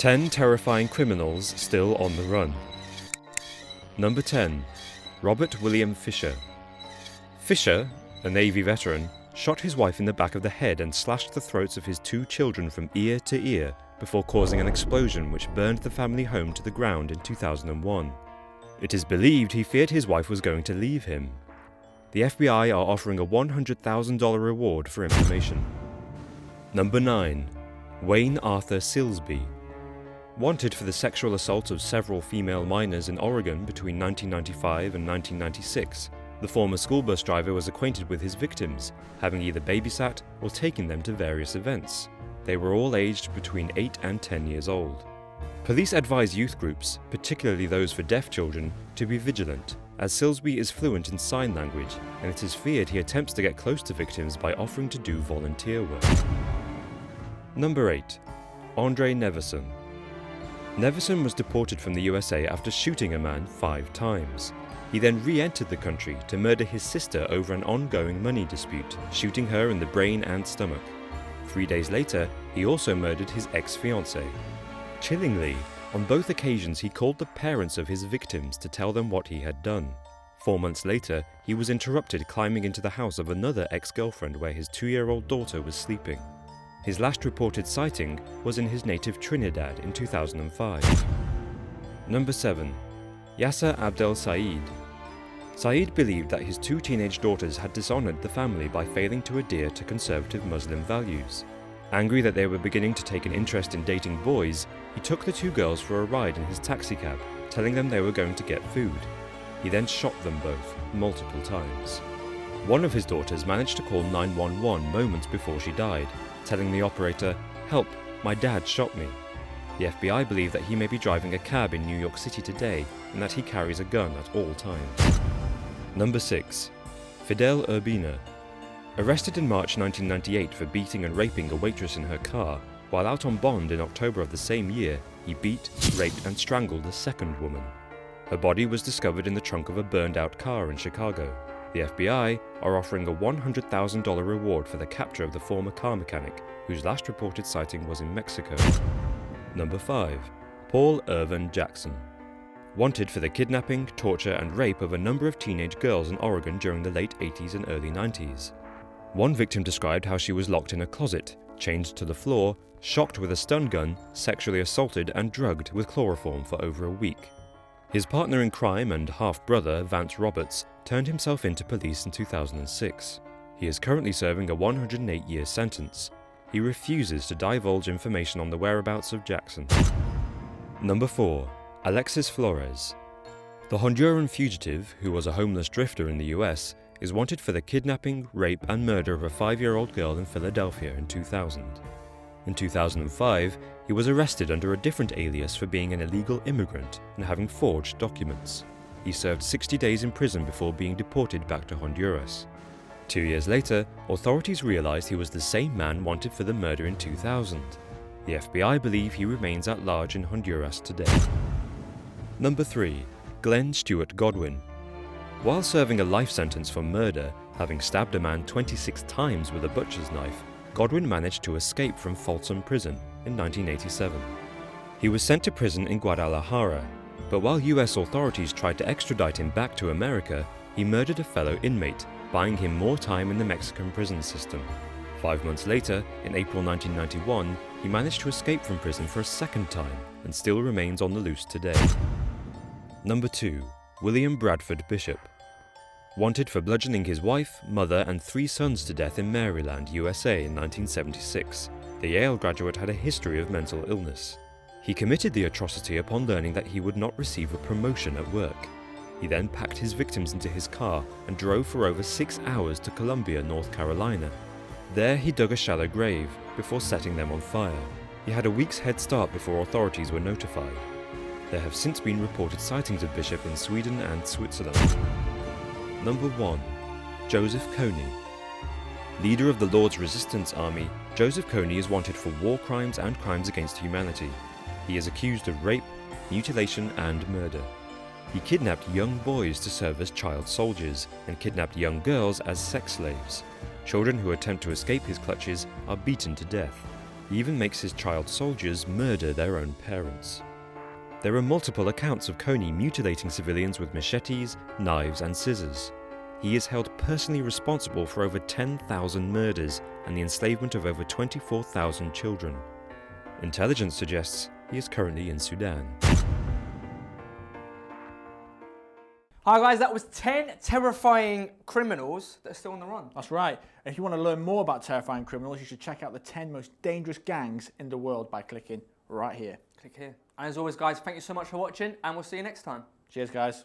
10 terrifying criminals still on the run. Number 10. Robert William Fisher. Fisher, a Navy veteran, shot his wife in the back of the head and slashed the throats of his 2 children from ear to ear before causing an explosion which burned the family home to the ground in 2001. It is believed he feared his wife was going to leave him. The FBI are offering a $100,000 reward for information. Number 9. Wayne Arthur Silsby. Wanted for the sexual assault of several female minors in Oregon between 1995 and 1996, the former school bus driver was acquainted with his victims, having either babysat or taken them to various events. They were all aged between 8 and 10 years old. Police advise youth groups, particularly those for deaf children, to be vigilant, as Silsby is fluent in sign language, and it is feared he attempts to get close to victims by offering to do volunteer work. Number 8. Andre Neverson. Neverson was deported from the USA after shooting a man 5 times. He then re-entered the country to murder his sister over an ongoing money dispute, shooting her in the brain and stomach. 3 days later, he also murdered his ex-fiancée. Chillingly, on both occasions he called the parents of his victims to tell them what he had done. 4 months later, he was interrupted climbing into the house of another ex-girlfriend where his 2-year-old daughter was sleeping. His last reported sighting was in his native Trinidad in 2005. Number 7. Yasser Abdel Said. Said believed that his 2 teenage daughters had dishonored the family by failing to adhere to conservative Muslim values. Angry that they were beginning to take an interest in dating boys, he took the 2 girls for a ride in his taxicab, telling them they were going to get food. He then shot them both, multiple times. One of his daughters managed to call 911 moments before she died, telling the operator, "Help, my dad shot me." The FBI believe that he may be driving a cab in New York City today and that he carries a gun at all times. Number 6. Fidel Urbina. Arrested in March 1998 for beating and raping a waitress in her car, while out on bond in October of the same year, he beat, raped and strangled a second woman. Her body was discovered in the trunk of a burned-out car in Chicago. The FBI are offering a $100,000 reward for the capture of the former car mechanic, whose last reported sighting was in Mexico. Number 5. Paul Irvin Jackson. Wanted for the kidnapping, torture and rape of a number of teenage girls in Oregon during the late 80s and early 90s. One victim described how she was locked in a closet, chained to the floor, shocked with a stun gun, sexually assaulted and drugged with chloroform for over a week. His partner in crime and half-brother, Vance Roberts, turned himself into police in 2006. He is currently serving a 108-year sentence. He refuses to divulge information on the whereabouts of Jackson. Number 4. Alexis Flores. The Honduran fugitive, who was a homeless drifter in the US, is wanted for the kidnapping, rape and murder of a 5-year-old girl in Philadelphia in 2000. In 2005, he was arrested under a different alias for being an illegal immigrant and having forged documents. He served 60 days in prison before being deported back to Honduras. 2 years later, authorities realized he was the same man wanted for the murder in 2000. The FBI believe he remains at large in Honduras today. Number 3. Glenn Stewart Godwin. While serving a life sentence for murder, having stabbed a man 26 times with a butcher's knife, Godwin managed to escape from Folsom Prison in 1987. He was sent to prison in Guadalajara, but while US authorities tried to extradite him back to America, he murdered a fellow inmate, buying him more time in the Mexican prison system. 5 months later, in April 1991, he managed to escape from prison for a second time and still remains on the loose today. Number 2. William Bradford Bishop. Wanted for bludgeoning his wife, mother and 3 sons to death in Maryland, USA in 1976. The Yale graduate had a history of mental illness. He committed the atrocity upon learning that he would not receive a promotion at work. He then packed his victims into his car and drove for over 6 hours to Columbia, North Carolina. There he dug a shallow grave before setting them on fire. He had a week's head start before authorities were notified. There have since been reported sightings of Bishop in Sweden and Switzerland. Number 1. Joseph Kony. Leader of the Lord's Resistance Army, Joseph Kony is wanted for war crimes and crimes against humanity. He is accused of rape, mutilation and murder. He kidnapped young boys to serve as child soldiers and kidnapped young girls as sex slaves. Children who attempt to escape his clutches are beaten to death. He even makes his child soldiers murder their own parents. There are multiple accounts of Kony mutilating civilians with machetes, knives, and scissors. He is held personally responsible for over 10,000 murders and the enslavement of over 24,000 children. Intelligence suggests he is currently in Sudan. Hi guys, that was 10 terrifying criminals that are still on the run. That's right. If you want to learn more about terrifying criminals, you should check out the 10 most dangerous gangs in the world by clicking right here. Click here. And as always guys, thank you so much for watching and we'll see you next time. Cheers guys.